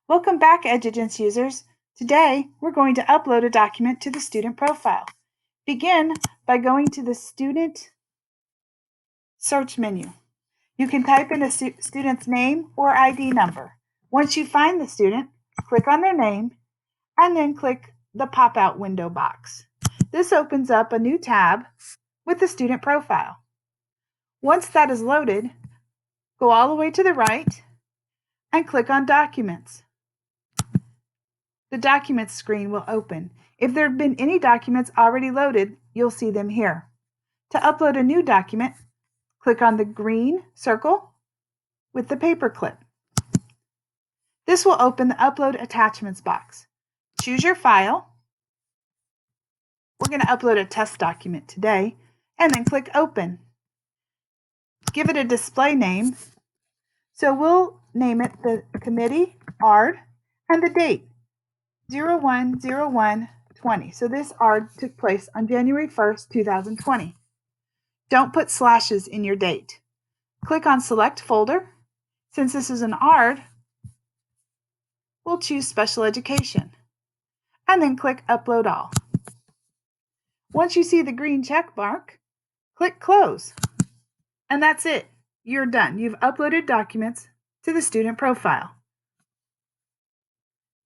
Welcome back, Edugence users. Today, we're going to upload a document to the student profile. Begin by going to the student search menu. You can type in a student's name or ID number. Once you find the student, click on their name and then click the pop-out window box. This opens up a new tab with the student profile. Once that is loaded, go all the way to the right and click on Documents. The Documents screen will open. If there have been any documents already loaded, you'll see them here. To upload a new document, click on the green circle with the paper clip. This will open the Upload Attachments box. Choose your file. We're going to upload a test document today, and then click Open. Give it a display name. So we'll name it the Committee ARD and the date 01/01/20. So this ARD took place on January 1st, 2020. Don't put slashes in your date. Click on Select Folder. Since this is an ARD, we'll choose Special Education and then click Upload All. Once you see the green check mark, click Close. And that's it. You're done. You've uploaded documents to the student profile.